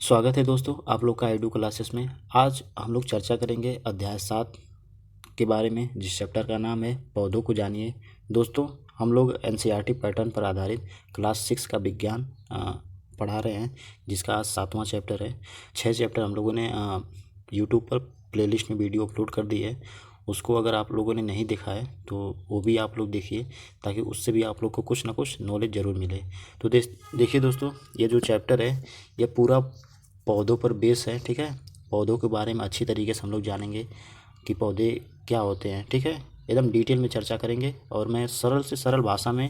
स्वागत है दोस्तों आप लोग का एडू क्लासेस में। आज हम लोग चर्चा करेंगे अध्याय 7 के बारे में, जिस चैप्टर का नाम है पौधों को जानिए। दोस्तों, हम लोग एनसीईआरटी पैटर्न पर आधारित क्लास 6 का विज्ञान पढ़ा रहे हैं, जिसका आज 7वां चैप्टर है। 6 चैप्टर हम लोगों ने यूट्यूब पर प्लेलिस्ट में वीडियो अपलोड कर दी है। उसको अगर आप लोगों ने नहीं देखा है तो वो भी आप लोग देखिए, ताकि उससे भी आप लोग को कुछ ना कुछ नॉलेज ज़रूर मिले। तो देखिए दोस्तों, ये जो चैप्टर है ये पूरा पौधों पर बेस है। ठीक है, पौधों के बारे में अच्छी तरीके से हम लोग जानेंगे कि पौधे क्या होते हैं। ठीक है, एकदम डिटेल में चर्चा करेंगे और मैं सरल से सरल भाषा में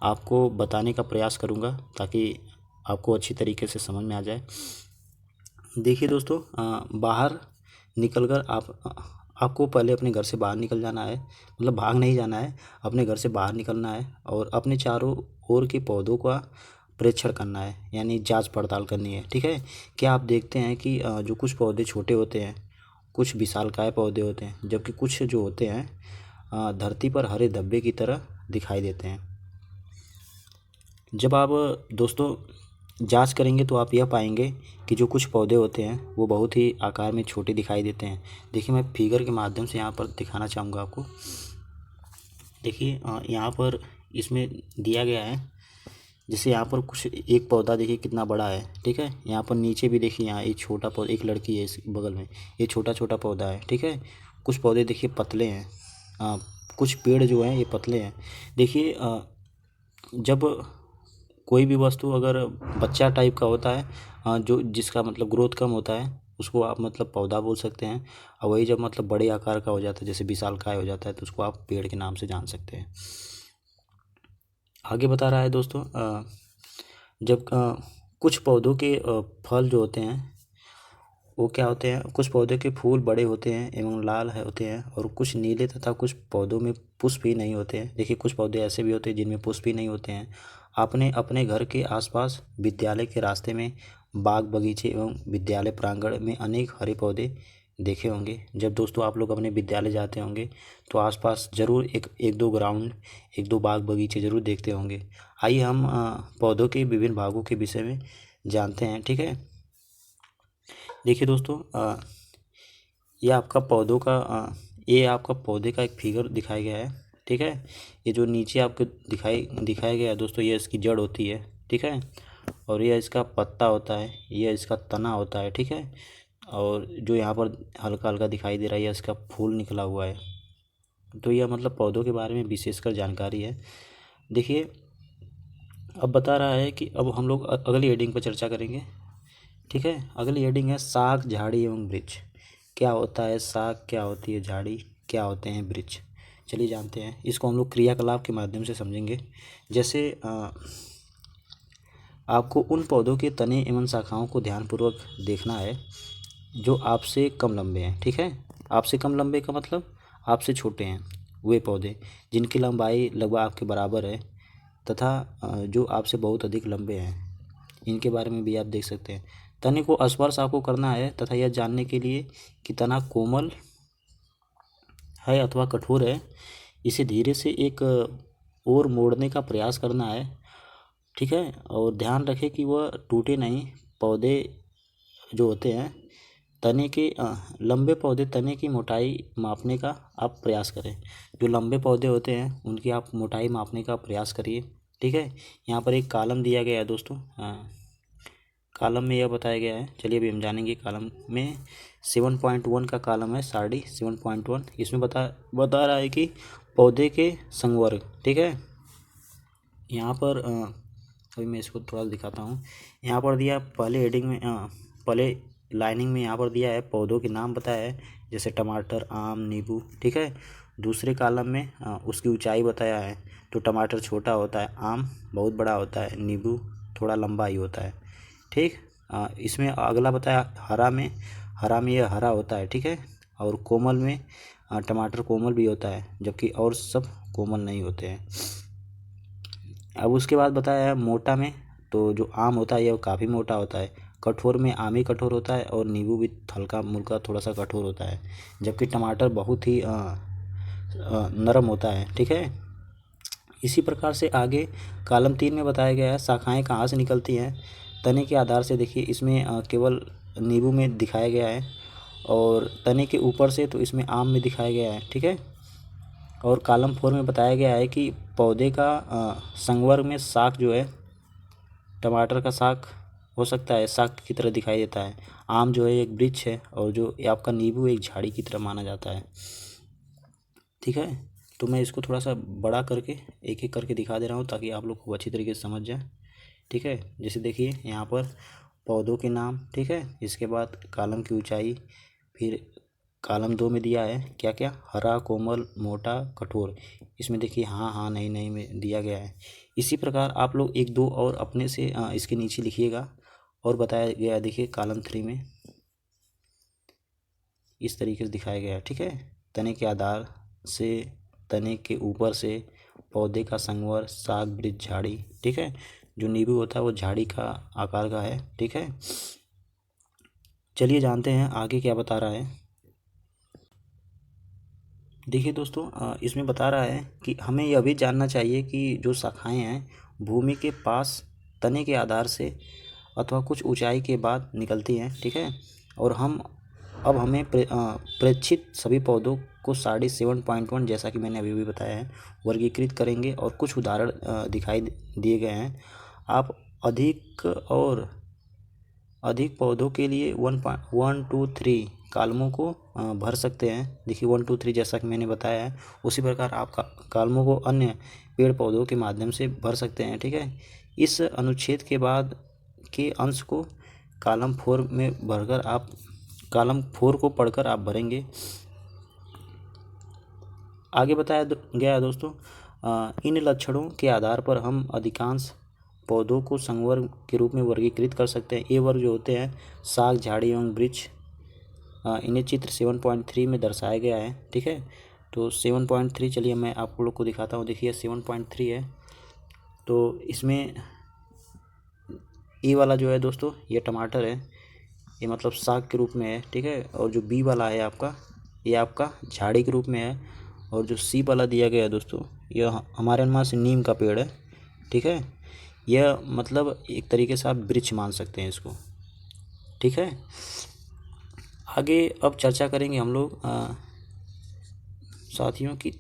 आपको बताने का प्रयास करूँगा, ताकि आपको अच्छी तरीके से समझ में आ जाए। देखिए दोस्तों, बाहर निकलकर आपको पहले अपने घर से बाहर निकल जाना है, मतलब भाग नहीं जाना है, अपने घर से बाहर निकलना है और अपने चारों ओर के पौधों का प्रेक्षण करना है, यानी जांच पड़ताल करनी है। ठीक है, क्या आप देखते हैं कि जो कुछ पौधे छोटे होते हैं, कुछ विशालकाय पौधे होते हैं, जबकि कुछ जो होते हैं धरती पर हरे धब्बे की तरह दिखाई देते हैं। जब आप दोस्तों जांच करेंगे तो आप यह पाएंगे कि जो कुछ पौधे होते हैं वो बहुत ही आकार में छोटे दिखाई देते हैं। देखिए, मैं फिगर के माध्यम से यहाँ पर दिखाना चाहूँगा आपको। देखिए, यहाँ पर इसमें दिया गया है, जैसे यहाँ पर कुछ एक पौधा देखिए कितना बड़ा है। ठीक है, यहाँ पर नीचे भी देखिए, यहाँ एक छोटा पौधा, एक लड़की है इस बगल में, ये छोटा छोटा पौधा है। ठीक है, कुछ पौधे देखिए पतले हैं, कुछ पेड़ जो हैं ये पतले हैं। देखिए, जब कोई भी वस्तु अगर बच्चा टाइप का होता है, जो जिसका मतलब ग्रोथ कम होता है, उसको आप मतलब पौधा बोल सकते हैं। और वही जब मतलब बड़े आकार का हो जाता है, जैसे विशालकाय हो जाता है, तो उसको आप पेड़ के नाम से जान सकते हैं। आगे बता रहा है दोस्तों, जब कुछ पौधों के फल जो होते हैं वो क्या होते हैं, कुछ पौधे के फूल बड़े होते हैं एवं लाल होते हैं, और कुछ नीले, तथा कुछ पौधों में पुष्प ही नहीं होते हैं। देखिए, कुछ पौधे ऐसे भी होते हैं जिनमें पुष्प ही नहीं होते हैं। आपने अपने घर के आसपास, विद्यालय के रास्ते में, बाग बगीचे एवं विद्यालय प्रांगण में अनेक हरे पौधे देखे होंगे। जब दोस्तों आप लोग अपने विद्यालय जाते होंगे तो आसपास ज़रूर एक एक दो ग्राउंड, एक दो बाग बगीचे ज़रूर देखते होंगे। आइए हम पौधों के विभिन्न भागों के विषय में जानते हैं। ठीक है, देखिए दोस्तों, ये आपका पौधों का ये आपका पौधे का एक फिगर दिखाया गया है। ठीक है, ये जो नीचे आपको दिखाया गया है दोस्तों, ये इसकी जड़ होती है। ठीक है, और यह इसका पत्ता होता है, यह इसका तना होता है। ठीक है, और जो यहाँ पर हल्का हल्का दिखाई दे रहा है, यह इसका फूल निकला हुआ है। तो यह मतलब पौधों के बारे में विशेषकर जानकारी है। देखिए, अब बता रहा है कि अब हम लोग अगली हेडिंग पर चर्चा करेंगे। ठीक है, अगली हेडिंग है शाक, झाड़ी एवं वृक्ष। क्या होता है शाक, क्या होती है झाड़ी, क्या होते हैं वृक्ष, चलिए जानते हैं। इसको हम लोग क्रियाकलाप के माध्यम से समझेंगे। जैसे आपको उन पौधों के तने एवं शाखाओं को ध्यानपूर्वक देखना है जो आपसे कम लंबे हैं। ठीक है, आपसे कम लंबे का मतलब आपसे छोटे हैं। वे पौधे जिनकी लंबाई लगभग आपके बराबर है, तथा जो आपसे बहुत अधिक लंबे हैं, इनके बारे में भी आप देख सकते हैं। तने को स्पर्श आपको करना है, तथा यह जानने के लिए कि तना कोमल है अथवा कठोर है, इसे धीरे से एक ओर मोड़ने का प्रयास करना है। ठीक है, और ध्यान रखें कि वह टूटे नहीं। पौधे जो होते हैं तने के लंबे पौधे, तने की मोटाई मापने का आप प्रयास करें। जो लंबे पौधे होते हैं उनकी आप मोटाई मापने का प्रयास करिए। ठीक है, यहाँ पर एक कॉलम दिया गया है दोस्तों। कॉलम में यह बताया गया है, चलिए अभी हम जानेंगे। कॉलम में 7.1 का कॉलम है, सारणी 7.1। इसमें बता रहा है कि पौधे के संवर्ग। ठीक है, यहाँ पर अभी मैं इसको थोड़ा दिखाता हूँ। यहाँ पर दिया पहले हेडिंग में, पहले लाइनिंग में यहाँ पर दिया है पौधों के नाम बताया है, जैसे टमाटर, आम, नींबू। ठीक है, दूसरे कॉलम में उसकी ऊंचाई बताया है। तो टमाटर छोटा होता है, आम बहुत बड़ा होता है, नींबू थोड़ा लंबा ही होता है। ठीक, इसमें अगला बताया हरा में यह हरा होता है। ठीक है, और कोमल में टमाटर कोमल भी होता है, जबकि और सब कोमल नहीं होते हैं। अब उसके बाद बताया है मोटा में, तो जो आम होता है यह काफ़ी मोटा होता है। कठोर में आम ही कठोर होता है, और नींबू भी हल्का मुल्का थोड़ा सा कठोर होता है, जबकि टमाटर बहुत ही नरम होता है। ठीक है, इसी प्रकार से आगे कॉलम 3 में बताया गया है शाखाएं कहाँ से निकलती हैं। तने के आधार से देखिए इसमें केवल नींबू में दिखाया गया है, और तने के ऊपर से तो इसमें आम में दिखाया गया है, ठीक है। और कॉलम 4 में बताया गया है कि पौधे का संवर्ग में शाख जो है, टमाटर का शाख हो सकता है, शाख की तरह दिखाई देता है। आम जो है एक वृक्ष है, और जो आपका नींबू एक झाड़ी की तरह माना जाता है, ठीक है। तो मैं इसको थोड़ा सा बड़ा करके एक एक करके दिखा दे रहा हूँ ताकि आप लोग को अच्छी तरीके से समझ जाए, ठीक है। जैसे देखिए यहाँ पर पौधों के नाम, ठीक है। इसके बाद कॉलम की ऊंचाई, फिर कॉलम 2 में दिया है क्या क्या, हरा, कोमल, मोटा, कठोर। इसमें देखिए हाँ हाँ नहीं नहीं में दिया गया है। इसी प्रकार आप लोग एक दो और अपने से इसके नीचे लिखिएगा। और बताया गया है देखिए कॉलम 3 में इस तरीके से दिखाया गया है, ठीक है। तने के आधार से, तने के ऊपर से, पौधे का संवर, शाख, वृक्ष, झाड़ी, ठीक है। जो नींबू होता है वो झाड़ी का आकार का है, ठीक है। चलिए जानते हैं आगे क्या बता रहा है। देखिए दोस्तों, इसमें बता रहा है कि हमें यह भी जानना चाहिए कि जो शाखाएं हैं भूमि के पास तने के आधार से अथवा कुछ ऊंचाई के बाद निकलती हैं, ठीक है। और हमें प्रेक्षित सभी पौधों को साड़ी 7.1 जैसा कि मैंने अभी भी बताया है वर्गीकृत करेंगे, और कुछ उदाहरण दिखाई दिए गए हैं। आप अधिक पौधों के लिए 1 2 3 कॉलमों को भर सकते हैं। देखिए 1 2 3 जैसा कि मैंने बताया है, उसी प्रकार आप कॉलमों को अन्य पेड़ पौधों के माध्यम से भर सकते हैं, ठीक है। इस अनुच्छेद के बाद के अंश को कॉलम 4 में भरकर आप कॉलम 4 को पढ़कर आप भरेंगे। आगे बताया गया है दोस्तों, इन लक्षणों के आधार पर हम अधिकांश पौधों को संवर्ग के रूप में वर्गीकृत कर सकते हैं। ये वर्ग जो होते हैं शाख, झाड़ी एवं वृक्ष, इन्हें चित्र 7.3 में दर्शाया गया है, ठीक है। तो 7.3 चलिए मैं आप लोग को दिखाता हूँ। देखिए 7.3 है, तो इसमें ए वाला जो है दोस्तों ये टमाटर है, ये मतलब शाख के रूप में है, ठीक है। और जो बी वाला है आपका, ये आपका झाड़ी के रूप में है। और जो सी वाला दिया गया है दोस्तों, यह हमारे अनुमान से नीम का पेड़ है, ठीक है। यह मतलब एक तरीके से आप वृक्ष मान सकते हैं इसको, ठीक है। आगे अब चर्चा करेंगे हम लोग साथियों की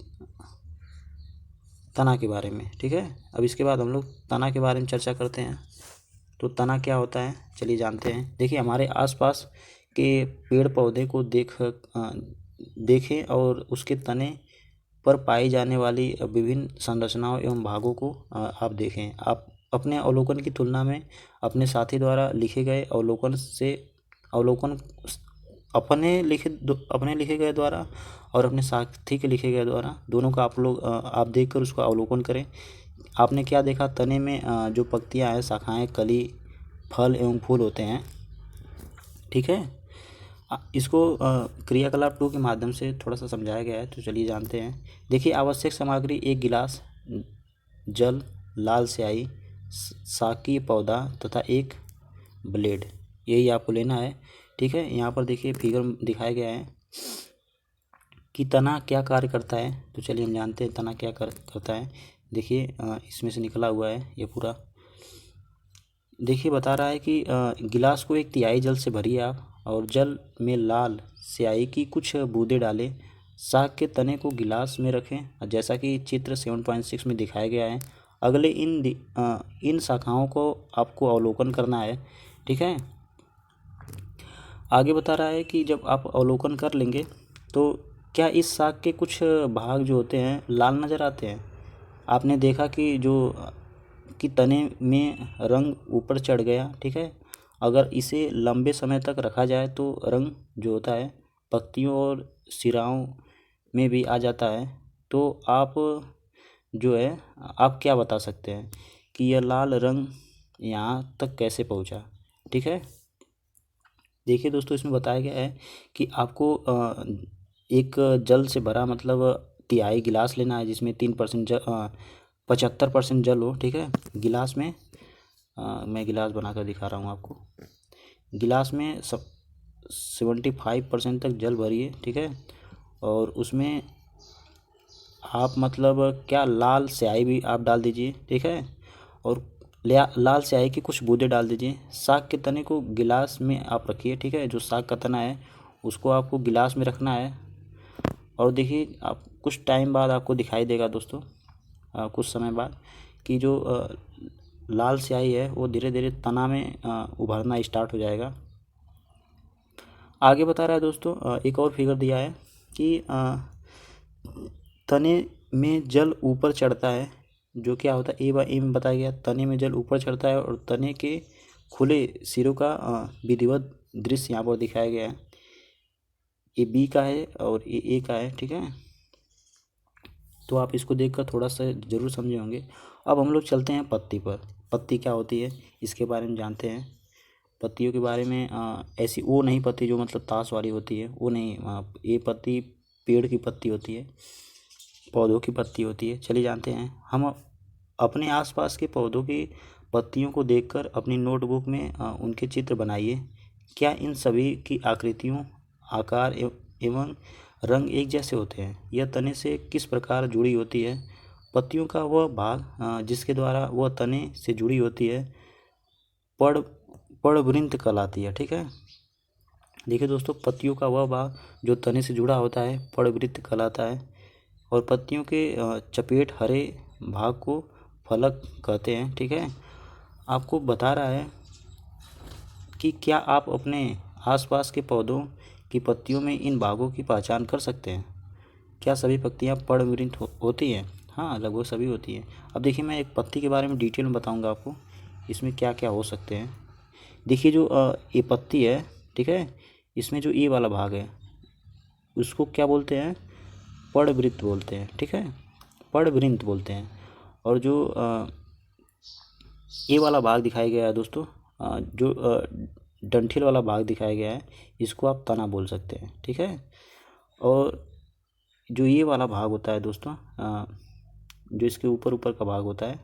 तना के बारे में, ठीक है। अब इसके बाद हम लोग तना के बारे में चर्चा करते हैं। तो तना क्या होता है चलिए जानते हैं। देखिए हमारे आसपास के पेड़ पौधे को देखें और उसके तने पर पाई जाने वाली विभिन्न संरचनाओं एवं भागों को आप देखें। आप अपने अवलोकन की तुलना में अपने साथी द्वारा लिखे गए अवलोकन अपने लिखे गए द्वारा और अपने साथी के लिखे गए द्वारा, दोनों का आप देखकर उसको अवलोकन करें। आपने क्या देखा, तने में जो पत्तियां हैं, शाखाएं, कली, फल एवं फूल होते हैं, ठीक है। इसको क्रियाकलाप 2 के माध्यम से थोड़ा सा समझाया गया है, तो चलिए जानते हैं। देखिए आवश्यक सामग्री 1 गिलास जल, लाल स्याही, साकी पौधा तथा 1 ब्लेड, यही आपको लेना है, ठीक है। यहाँ पर देखिए फिगर दिखाया गया है कि तना क्या कार्य करता है। तो चलिए हम जानते हैं तना क्या करता है। देखिए इसमें से निकला हुआ है ये पूरा। देखिए बता रहा है कि गिलास को 1/3 जल से भरिए आप, और जल में लाल स्याही की कुछ बूंदें डालें। शाख के तने को गिलास में रखें जैसा कि चित्र 7.6 में दिखाया गया है। अगले इन शाखाओं को आपको अवलोकन करना है, ठीक है। आगे बता रहा है कि जब आप अवलोकन कर लेंगे तो क्या इस शाख के कुछ भाग जो होते हैं लाल नज़र आते हैं। आपने देखा कि तने में रंग ऊपर चढ़ गया, ठीक है। अगर इसे लंबे समय तक रखा जाए तो रंग जो होता है पत्तियों और सिराओं में भी आ जाता है। तो आप क्या बता सकते हैं कि यह लाल रंग यहाँ तक कैसे पहुँचा, ठीक है। देखिए दोस्तों इसमें बताया गया है कि आपको एक जल से भरा मतलब 1/3 गिलास लेना है, जिसमें 3% 75% जल हो, ठीक है। गिलास में मैं गिलास बनाकर दिखा रहा हूँ आपको। गिलास में 75% तक जल भरिए, ठीक है। और उसमें आप मतलब क्या लाल स्याही भी आप डाल दीजिए, ठीक है। और लाल स्याही की कुछ बूंदे डाल दीजिए। साग के तने को गिलास में आप रखिए, ठीक है। जो साग का तना है उसको आपको गिलास में रखना है। और देखिए आप कुछ टाइम बाद आपको दिखाई देगा दोस्तों, कुछ समय बाद, कि जो लाल स्याही है वो धीरे धीरे तना में उभरना स्टार्ट हो जाएगा। आगे बता रहा है दोस्तों, एक और फिगर दिया है कि तने में जल ऊपर चढ़ता है। जो क्या होता है, ए में बताया गया, तने में जल ऊपर चढ़ता है और तने के खुले सिरों का विधिवत दृश्य यहाँ पर दिखाया गया है। ये बी का है और ये ए का है, ठीक है। तो आप इसको देखकर थोड़ा सा ज़रूर समझे होंगे। अब हम लोग चलते हैं पत्ती पर। पत्ती क्या होती है इसके बारे में जानते हैं। पत्तियों के बारे में ऐसी वो नहीं पत्ती जो मतलब ताश वाली होती है, वो नहीं। ये पत्ती पेड़ की पत्ती होती है, पौधों की पत्ती होती है। चलिए जानते हैं। हम अपने आसपास के पौधों की पत्तियों को देखकर अपनी नोटबुक में उनके चित्र बनाइए। क्या इन सभी की आकृतियों, आकार एवं रंग एक जैसे होते हैं? यह तने से किस प्रकार जुड़ी होती है? पत्तियों का वह भाग जिसके द्वारा वह तने से जुड़ी होती है पड़ पड़वृंत कहलाती है, ठीक है। देखिए दोस्तों, पत्तियों का वह भाग जो तने से जुड़ा होता है पड़वृंत कहलाता है। और पत्तियों के चपेट हरे भाग को फलक कहते हैं, ठीक है। आपको बता रहा है कि क्या आप अपने आसपास के पौधों की पत्तियों में इन भागों की पहचान कर सकते हैं? क्या सभी पत्तियां पड़वृंत होती हैं? हाँ, लगभग सभी होती हैं। अब देखिए, मैं एक पत्ती के बारे में डिटेल में बताऊंगा आपको, इसमें क्या क्या हो सकते हैं। देखिए जो ये पत्ती है, ठीक है, इसमें जो ये वाला भाग है उसको क्या बोलते हैं? पड़वृंत बोलते हैं, ठीक है, पड़वृंत बोलते हैं। और जो ये वाला भाग दिखाया गया है दोस्तों, जो डंठल वाला भाग दिखाया गया है, इसको आप तना बोल सकते हैं, ठीक है। और जो ये वाला भाग होता है दोस्तों, जो इसके ऊपर ऊपर का भाग होता है,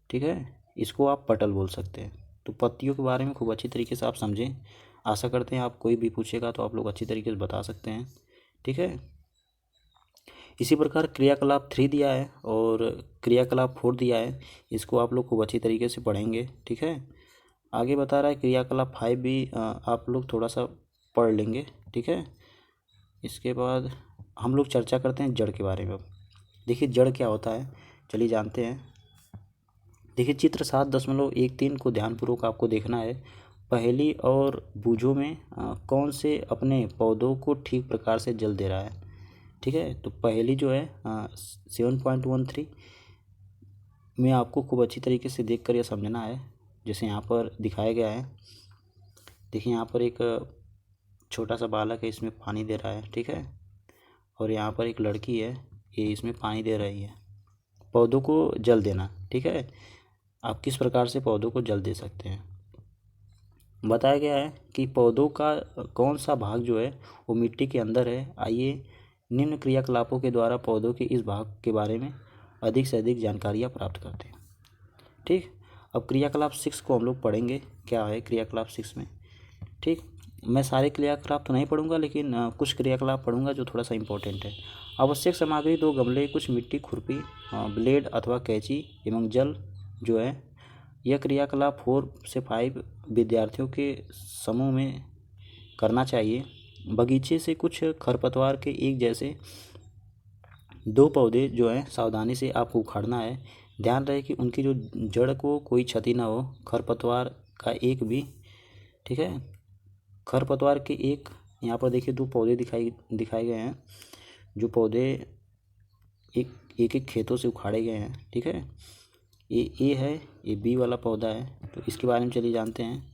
ठीक है, इसको आप पटल बोल सकते हैं। तो पत्तियों के बारे में खूब अच्छी तरीके से आप समझें। आशा करते हैं आप कोई भी पूछेगा तो आप लोग अच्छी तरीके से बता सकते हैं, ठीक है। इसी प्रकार क्रियाकलाप 3 दिया है और क्रियाकलाप 4 दिया है, इसको आप लोग खूब अच्छी तरीके से पढ़ेंगे, ठीक है। आगे बता रहा है क्रियाकलाप 5 भी आप लोग थोड़ा सा पढ़ लेंगे, ठीक है। इसके बाद हम लोग चर्चा करते हैं जड़ के बारे में। देखिए जड़ क्या होता है, चलिए जानते हैं। देखिए चित्र 7.13 को ध्यानपूर्वक आपको देखना है। पहेली और बूझों में कौन से अपने पौधों को ठीक प्रकार से जल दे रहा है, ठीक है। तो पहेली जो है 7.13 में आपको खूब अच्छी तरीके से देखकर यह समझना है। जैसे यहाँ पर दिखाया गया है, देखिए यहाँ पर एक छोटा सा बालक है, इसमें पानी दे रहा है, ठीक है। और यहाँ पर एक लड़की है, ये इसमें पानी दे रही है। पौधों को जल देना, ठीक है। आप किस प्रकार से पौधों को जल दे सकते हैं? बताया गया है कि पौधों का कौन सा भाग जो है वो मिट्टी के अंदर है। आइए निम्न क्रियाकलापों के द्वारा पौधों के इस भाग के बारे में अधिक से अधिक जानकारियाँ प्राप्त करते हैं, ठीक। अब क्रियाकलाप 6 को हम लोग पढ़ेंगे, क्या है क्रियाकलाप 6 में, ठीक। मैं सारे क्रियाकलाप तो नहीं पढ़ूंगा, लेकिन कुछ क्रियाकलाप पढ़ूंगा जो थोड़ा सा इम्पोर्टेंट है। आवश्यक सामग्री 2 गमले, कुछ मिट्टी, खुरपी, ब्लेड अथवा कैंची एवं जल जो है। यह क्रियाकलाप 4 से 5 विद्यार्थियों के समूह में करना चाहिए। बगीचे से कुछ खरपतवार के एक जैसे 2 पौधे जो हैं सावधानी से आपको उखाड़ना है। ध्यान रहे कि उनकी जो जड़ को कोई क्षति ना हो। खरपतवार का एक भी, ठीक है, खरपतवार के एक, यहाँ पर देखिए 2 पौधे दिखाए गए हैं। जो पौधे एक एक खेतों से उखाड़े गए हैं, ठीक है। ये ए है, ये बी वाला पौधा है। तो इसके बारे में चलिए जानते हैं।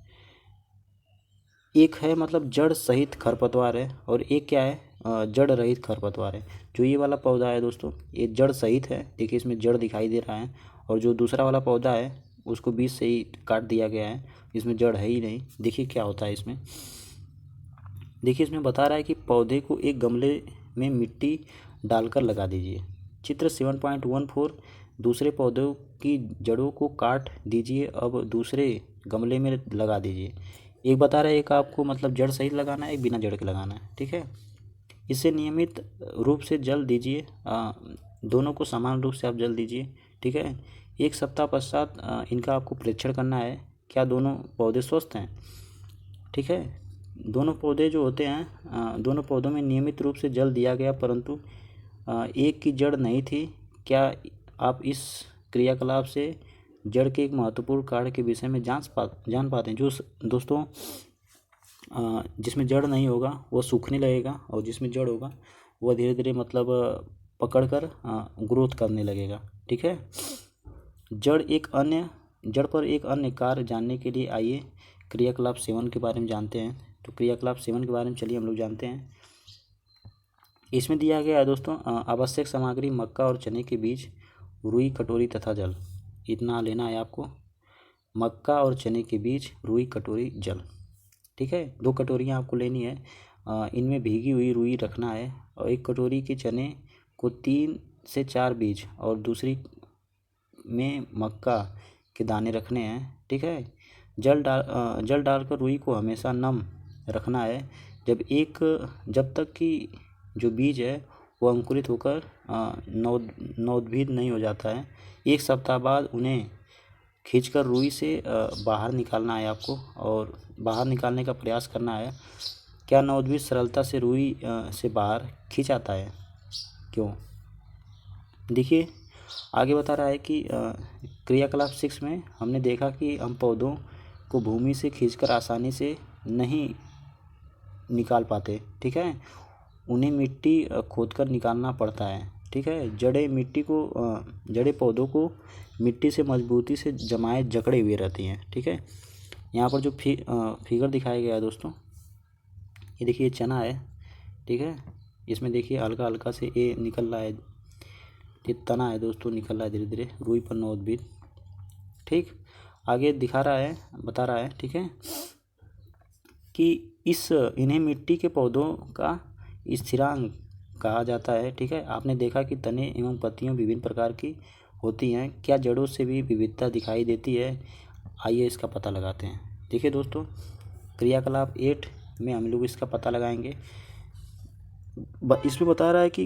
एक है मतलब जड़ सहित खरपतवार है, और एक क्या है, जड़ रहित खरपतवार है। जो ये वाला पौधा है दोस्तों, ये जड़ सहित है, देखिए इसमें जड़ दिखाई दे रहा है। और जो दूसरा वाला पौधा है उसको बीच से ही काट दिया गया है, इसमें जड़ है ही नहीं। देखिए क्या होता है इसमें। देखिए इसमें बता रहा है कि पौधे को एक गमले में मिट्टी डालकर लगा दीजिए। चित्र 7.14, दूसरे पौधों की जड़ों को काट दीजिए, अब दूसरे गमले में लगा दीजिए। एक बता रहा है, एक आपको मतलब जड़ सहित लगाना है, एक बिना जड़ के लगाना है, ठीक है। इसे नियमित रूप से जल दीजिए, दोनों को समान रूप से आप जल दीजिए, ठीक है। 1 सप्ताह पश्चात इनका आपको परीक्षण करना है, क्या दोनों पौधे स्वस्थ हैं। ठीक है, दोनों पौधे जो होते हैं, दोनों पौधों में नियमित रूप से जल दिया गया, परंतु एक की जड़ नहीं थी। क्या आप इस क्रियाकलाप से जड़ के एक महत्वपूर्ण कार्य के विषय में जान पाते हैं। जो दोस्तों जिसमें जड़ नहीं होगा वह सूखने लगेगा, और जिसमें जड़ होगा वह धीरे धीरे मतलब पकड़कर ग्रोथ करने लगेगा। ठीक है, जड़ पर एक अन्य कार्य जानने के लिए आइए क्रियाकलाप 7 के बारे में जानते हैं। तो क्रियाकलाप 7 के बारे में चलिए हम लोग जानते हैं। इसमें दिया गया है दोस्तों, आवश्यक सामग्री मक्का और चने के बीज, रुई, कटोरी तथा जल। इतना लेना है आपको, मक्का और चने के बीज, रुई, कटोरी, जल। ठीक है, 2 कटोरियाँ आपको लेनी है। इनमें भीगी हुई रुई रखना है, और 1 कटोरी के चने को 3 से 4 बीज और दूसरी में मक्का के दाने रखने हैं। ठीक है, जल डालकर रुई को हमेशा नम रखना है जब तक कि जो बीज है वो अंकुरित होकर नवोद्भिद नहीं हो जाता है। 1 सप्ताह बाद उन्हें खींचकर रुई से बाहर निकालना है आपको, और बाहर निकालने का प्रयास करना है। क्या नवोद्भिद सरलता से रुई से बाहर खींच आता है, क्यों। देखिए आगे बता रहा है कि क्रियाकलाप 6 में हमने देखा कि हम पौधों को भूमि से खींचकर आसानी से नहीं निकाल पाते। ठीक है, उन्हें मिट्टी खोदकर निकालना पड़ता है। ठीक है, जड़ें पौधों को मिट्टी से मजबूती से जमाए जकड़े हुए रहती हैं। ठीक है, यहाँ पर जो फिगर दिखाया गया है दोस्तों, ये देखिए चना है। ठीक है, इसमें देखिए हल्का हल्का से ये निकल रहा है, ये तना है दोस्तों, निकल रहा है धीरे धीरे, रुई पर नवोद्भिद। ठीक, आगे बता रहा है। ठीक है, कि इन्हें मिट्टी के पौधों का स्थिरांक कहा जाता है। ठीक है, आपने देखा कि तने एवं पत्तियां विभिन्न प्रकार की होती हैं, क्या जड़ों से भी विविधता दिखाई देती है। आइए इसका पता लगाते हैं। देखिए दोस्तों, क्रियाकलाप 8 में हम लोग इसका पता लगाएंगे। इसमें बता रहा है कि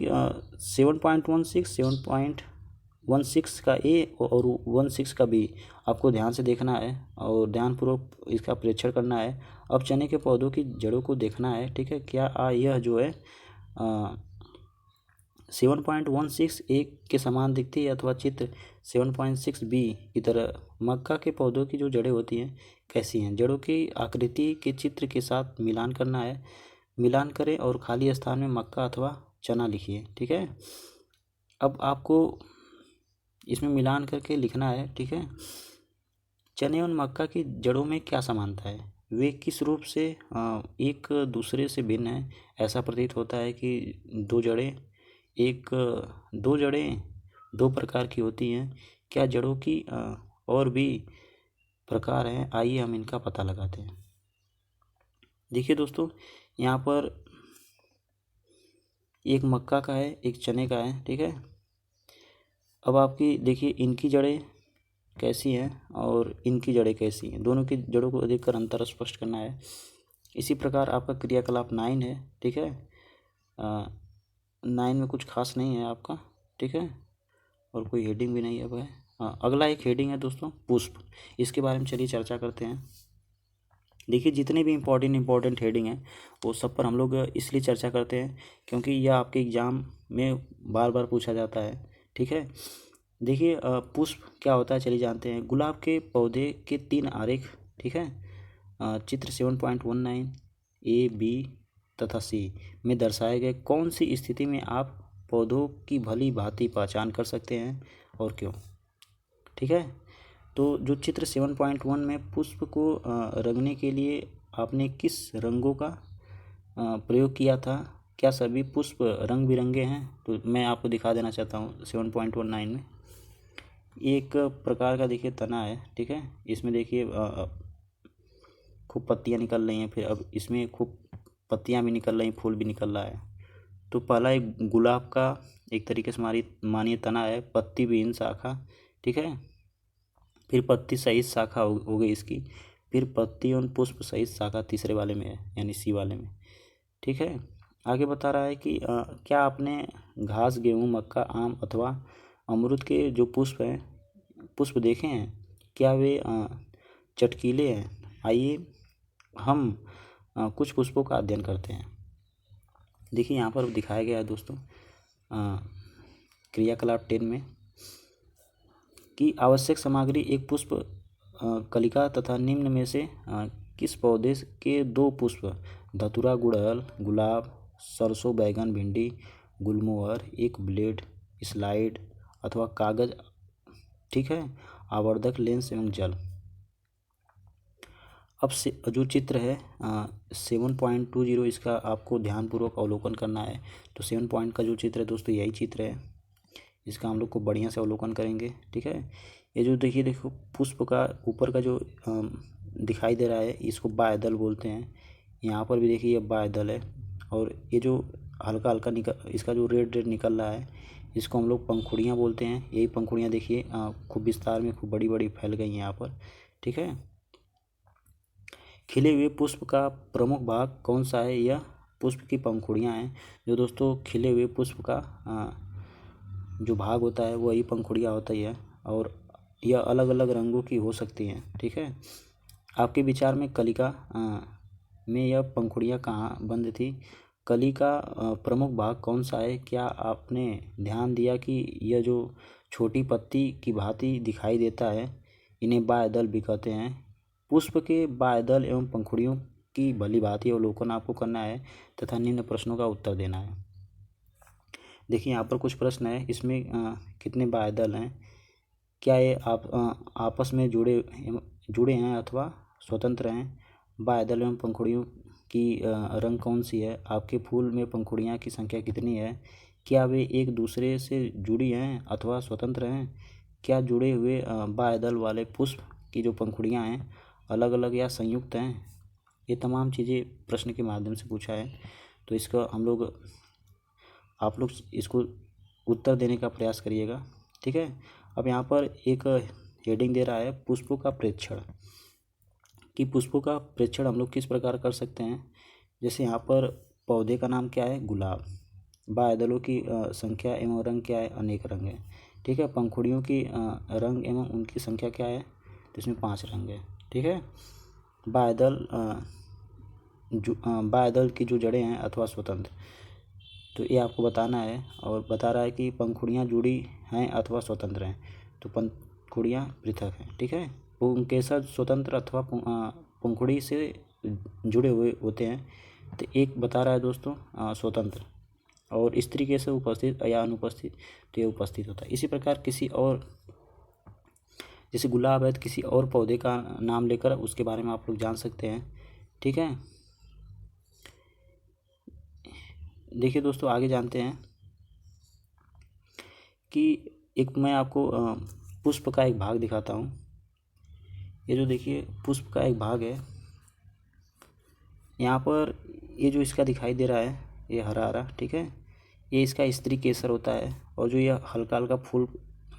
7.16, 7.16 का ए और 16 का बी आपको ध्यान से देखना है और ध्यानपूर्वक इसका परीक्षण करना है। अब चने के पौधों की जड़ों को देखना है। ठीक है, क्या यह जो है 7.16 एक के समान दिखती है, अथवा चित्र 7.6 बी की तरह। मक्का के पौधों की जो जड़ें होती हैं कैसी हैं, जड़ों की आकृति के चित्र के साथ मिलान करना है। मिलान करें और खाली स्थान में मक्का अथवा चना लिखिए। ठीक है, अब आपको इसमें मिलान करके लिखना है। ठीक है, चने और मक्का की जड़ों में क्या समानता है, वे किस रूप से एक दूसरे से भिन्न है। ऐसा प्रतीत होता है कि दो जड़ें दो प्रकार की होती हैं। क्या जड़ों की और भी प्रकार हैं, आइए हम इनका पता लगाते हैं। देखिए दोस्तों, यहाँ पर एक मक्का का है, एक चने का है। ठीक है, अब आपकी देखिए इनकी जड़ें कैसी हैं और इनकी जड़ें कैसी हैं, दोनों की जड़ों को देखकर अंतर स्पष्ट करना है। इसी प्रकार आपका क्रियाकलाप 9 है। ठीक है, 9 में कुछ खास नहीं है आपका। ठीक है, और कोई हेडिंग भी नहीं है वह। अगला एक हेडिंग है दोस्तों, पुष्प। इसके बारे में चलिए चर्चा करते हैं। देखिए जितने भी इम्पोर्टेंट हेडिंग हैं वो सब पर हम लोग इसलिए चर्चा करते हैं क्योंकि यह आपके एग्ज़ाम में बार बार पूछा जाता है। ठीक है, देखिए पुष्प क्या होता है चलिए जानते हैं। गुलाब के पौधे के 3 आरेख। ठीक है, चित्र 7.19 ए, बी तथा सी में दर्शाए गए कौन सी स्थिति में आप पौधों की भली भांति पहचान कर सकते हैं और क्यों। ठीक है, तो जो चित्र 7.1 में पुष्प को रंगने के लिए आपने किस रंगों का प्रयोग किया था, क्या सभी पुष्प रंग बिरंगे हैं, तो मैं आपको दिखा देना चाहता हूँ। 7.19 में एक प्रकार का देखिए तना है। ठीक है, इसमें देखिए खूब पत्तियाँ निकल रही हैं, फिर अब इसमें खूब पत्तियाँ भी निकल रही, फूल भी निकल रहा है। तो पहला एक गुलाब का एक तरीके से मानिए तना है, पत्ती विहीन शाखा। ठीक है, फिर पत्ती सहित शाखा हो गई इसकी, फिर पत्ती और पुष्प सहित शाखा तीसरे वाले में है, यानी सी वाले में। ठीक है, आगे बता रहा है कि क्या आपने घास, गेहूँ, मक्का, आम अथवा अमरूद के जो पुष्प हैं पुष्प देखे हैं? क्या वे चटकीले हैं? आइए हम कुछ पुष्पों का अध्ययन करते हैं। देखिए यहाँ पर दिखाया गया है दोस्तों क्रियाकलाप 10 में कि आवश्यक सामग्री एक पुष्प कलिका तथा निम्न में से किस पौधे के 2 पुष्प धतूरा, गुड़हल, गुलाब, सरसों, बैगन, भिंडी, गुलमोहर, एक ब्लेड, स्लाइड अथवा कागज, ठीक है, आवर्धक, लेंस एवं जल। अब से जो चित्र है 7.20 इसका आपको ध्यानपूर्वक अवलोकन करना है। तो 7 पॉइंट का जो चित्र है दोस्तों यही चित्र है, इसका हम लोग को बढ़िया से अवलोकन करेंगे, ठीक है। ये जो देखो पुष्प का ऊपर का जो दिखाई दे रहा है इसको बाएदल बोलते हैं। यहाँ पर भी देखिए ये बाएदल है, और ये जो हल्का हल्का इसका जो रेड रेड निकल रहा है इसको हम लोग पंखुड़ियाँ बोलते हैं। यही पंखुड़ियाँ देखिए खूब विस्तार में खूब बड़ी बड़ी फैल गई हैं यहाँ पर, ठीक है। खिले हुए पुष्प का प्रमुख भाग कौन सा है? यह पुष्प की पंखुड़ियाँ हैं। जो दोस्तों खिले हुए पुष्प का जो भाग होता है वही पंखुड़ियाँ होता है, और यह अलग अलग रंगों की हो सकती हैं, ठीक है। आपके विचार में कलिका में यह पंखुड़ियाँ कहाँ बंद थी? कली का प्रमुख भाग कौन सा है? क्या आपने ध्यान दिया कि यह जो छोटी पत्ती की भांति दिखाई देता है इन्हें बाएदल भी कहते हैं। पुष्प के बाएदल एवं पंखुड़ियों की भली भांति अवलोकन आपको करना है तथा निम्न प्रश्नों का उत्तर देना है। देखिए यहाँ पर कुछ प्रश्न है, इसमें कितने बाएदल हैं? क्या ये आपस में जुड़े हैं अथवा स्वतंत्र हैं? बाएदल एवं पंखुड़ियों की रंग कौन सी है? आपके फूल में पंखुड़ियाँ की संख्या कितनी है? क्या वे एक दूसरे से जुड़ी हैं अथवा स्वतंत्र हैं? क्या जुड़े हुए बाएदल वाले पुष्प की जो पंखुड़ियाँ हैं अलग अलग या संयुक्त हैं? ये तमाम चीज़ें प्रश्न के माध्यम से पूछा है, तो इसका आप लोग इसको उत्तर देने का प्रयास करिएगा, ठीक है। अब यहाँ पर एक हेडिंग दे रहा है पुष्पों का प्रेक्षण, कि पुष्पों का प्रेक्षण हम लोग किस प्रकार कर सकते हैं। जैसे यहाँ पर पौधे का नाम क्या है? गुलाब। बाएदलों की संख्या एवं रंग क्या है? अनेक रंग है, ठीक है। पंखुड़ियों की रंग एवं उनकी संख्या क्या है? तो इसमें 5 रंग है, ठीक है। बाएदल की जो जड़ें हैं अथवा स्वतंत्र, तो ये आपको बताना है। और बता रहा है कि पंखुड़ियाँ जुड़ी हैं अथवा स्वतंत्र हैं, तो पंखुड़ियाँ पृथक हैं, ठीक है। पुंकेसर स्वतंत्र अथवा पंखुड़ी से जुड़े हुए होते हैं, तो एक बता रहा है दोस्तों स्वतंत्र, और स्त्री केसर उपस्थित या अनुपस्थित, तो ये उपस्थित होता है। इसी प्रकार किसी और, जैसे गुलाब है तो किसी और पौधे का नाम लेकर उसके बारे में आप लोग जान सकते हैं, ठीक है। देखिए दोस्तों आगे जानते हैं कि एक मैं आपको पुष्प का एक भाग दिखाता हूँ। ये जो देखिए पुष्प का एक भाग है, यहाँ पर ये जो इसका दिखाई दे रहा है ये हरा हरा, ठीक है, ये इसका स्त्री केसर होता है। और जो ये हल्का हल्का फूल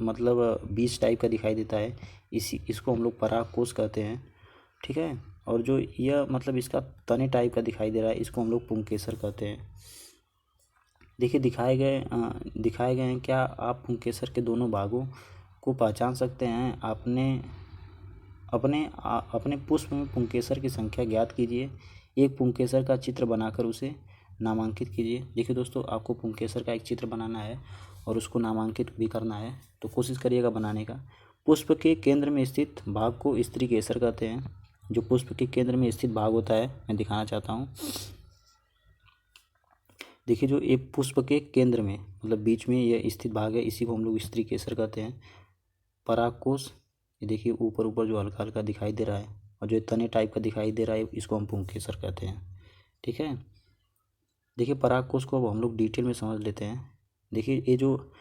मतलब बीज टाइप का दिखाई देता है इसको हम लोग परागकोश कहते हैं, ठीक है। और जो यह मतलब इसका तने टाइप का दिखाई दे रहा है इसको हम लोग पुंकेसर कहते हैं। देखिए दिखाए गए हैं। क्या आप पुंकेसर के दोनों भागों को पहचान सकते हैं? अपने पुष्प में पुंकेसर की संख्या ज्ञात कीजिए। एक पुंकेसर का चित्र बनाकर उसे नामांकित कीजिए। देखिए दोस्तों आपको पुंकेसर का एक चित्र बनाना है और उसको नामांकित भी करना है, तो कोशिश करिएगा बनाने का। पुष्प के केंद्र में स्थित भाग को स्त्री केसर कहते हैं। जो पुष्प के केंद्र में स्थित भाग होता है मैं दिखाना चाहता हूँ। देखिए जो एक पुष्प के केंद्र में मतलब बीच में यह स्थित भाग है इसी को हम लोग स्त्री केसर कहते हैं। परागकोश, ये देखिए ऊपर ऊपर जो हल्का हल्का दिखाई दे रहा है और जो तने टाइप का दिखाई दे रहा है इसको हम पुंकेसर कहते हैं, ठीक है। देखिए परागकोश को अब हम लोग डिटेल में समझ लेते हैं। देखिए ये जो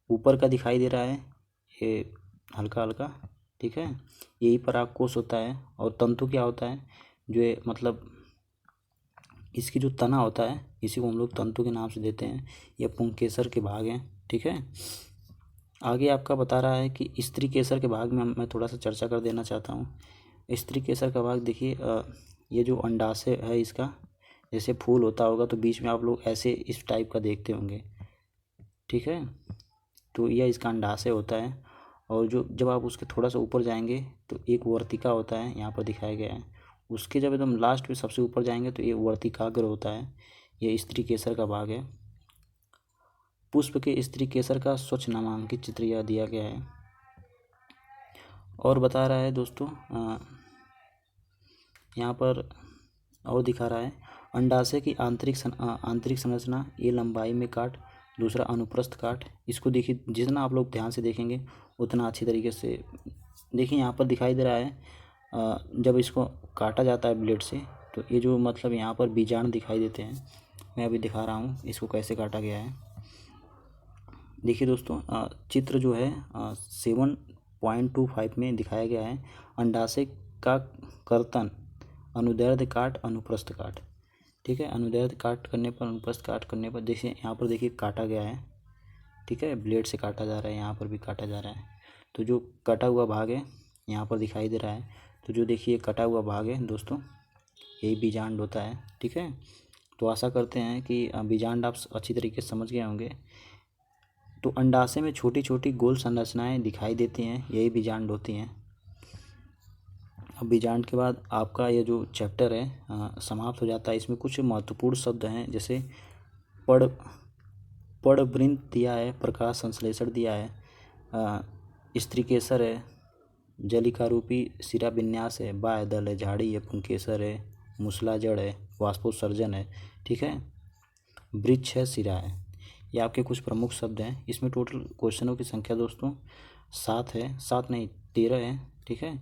ऊपर का दिखाई दे रहा है ये हल्का हल्का, ठीक है, यही परागकोश होता है। और तंतु क्या होता है? जो ये मतलब इसकी जो तना होता है इसी को हम लोग तंतु के नाम से देते हैं। यह पुंकेसर के भाग हैं, ठीक है। आगे आपका बता रहा है कि स्त्री केसर के भाग में मैं थोड़ा सा चर्चा कर देना चाहता हूँ। स्त्री केसर का भाग देखिए ये जो अंडाशय है इसका जैसे फूल होता होगा तो बीच में आप लोग ऐसे इस टाइप का देखते होंगे, ठीक है। तो यह इसका अंडाशय होता है और जो जब आप उसके थोड़ा सा ऊपर जाएंगे तो एक वर्तिका होता है, यहाँ पर दिखाया गया है। उसके जब एकदम लास्ट में सबसे ऊपर जाएंगे तो ये वर्तिकाग्र होता है, ये स्त्री केसर का भाग है। पुष्प के स्त्री केसर का स्वच्छ नामांकित चित्र यह दिया गया है। और बता रहा है दोस्तों यहाँ पर और दिखा रहा है अंडाशय की आंतरिक संरचना, ये लंबाई में काट, दूसरा अनुप्रस्थ काट। इसको देखिए, जितना आप लोग ध्यान से देखेंगे उतना अच्छी तरीके से देखिए। यहाँ पर दिखाई दे रहा है जब इसको काटा जाता है ब्लेड से तो ये जो मतलब यहाँ पर बीजाणु दिखाई देते हैं। मैं अभी दिखा रहा हूँ इसको कैसे काटा गया है। देखिए दोस्तों चित्र जो है 7.25 में दिखाया गया है। अंडाशय का कर्तन, अनुदैर्ध्य काट, अनुप्रस्थ काट। ठीक है, अनुदैर्ध्य काट करने पर, अनुप्रस्थ काट करने पर देखिए यहाँ पर देखिए काटा गया है। ठीक है, ब्लेड से काटा जा रहा है, यहाँ पर भी काटा जा रहा है। तो जो कटा हुआ भाग है यहाँ पर दिखाई दे रहा है। तो जो देखिए कटा हुआ भाग है दोस्तों, यही बीजांड होता है। ठीक है, तो आशा करते हैं कि बीजांड आप अच्छी तरीके से समझ गए होंगे। तो अंडाशय में छोटी छोटी गोल संरचनाएं दिखाई देती हैं, यही बीजांड होती हैं। अब बीजांड के बाद आपका ये जो चैप्टर है समाप्त हो जाता है। इसमें कुछ महत्वपूर्ण शब्द हैं, जैसे पड़वृंत दिया है, प्रकाश संश्लेषण दिया है, स्त्रीकेसर है, जलिकारूपी शिरा विन्यास है, बाह्य दल है, झाड़ी है, पुंकेसर है, मूसला जड़ है, वाष्पोत्सर्जन है। ठीक है, वृक्ष है, शिरा है। ये आपके कुछ प्रमुख शब्द हैं। इसमें टोटल क्वेश्चनों की संख्या दोस्तों 7 है, 7 नहीं 13 है। ठीक है,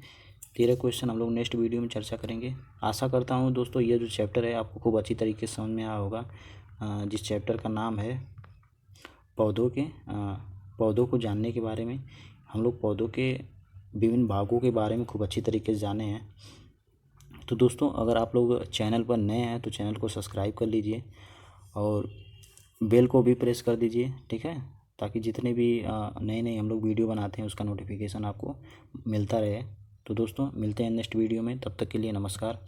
13 क्वेश्चन हम लोग नेक्स्ट वीडियो में चर्चा करेंगे। आशा करता हूँ दोस्तों ये जो चैप्टर है आपको खूब अच्छी तरीके से समझ में आया होगा, जिस चैप्टर का नाम है पौधों को जानने के बारे में। हम लोग पौधों के विभिन्न भागों के बारे में खूब अच्छी तरीके से जाने हैं। तो दोस्तों अगर आप लोग चैनल पर नए हैं तो चैनल को सब्सक्राइब कर लीजिए और बेल को भी प्रेस कर दीजिए। ठीक है, ताकि जितने भी नए नए हम लोग वीडियो बनाते हैं उसका नोटिफिकेशन आपको मिलता रहे। तो दोस्तों मिलते हैं नेक्स्ट वीडियो में, तब तक के लिए नमस्कार।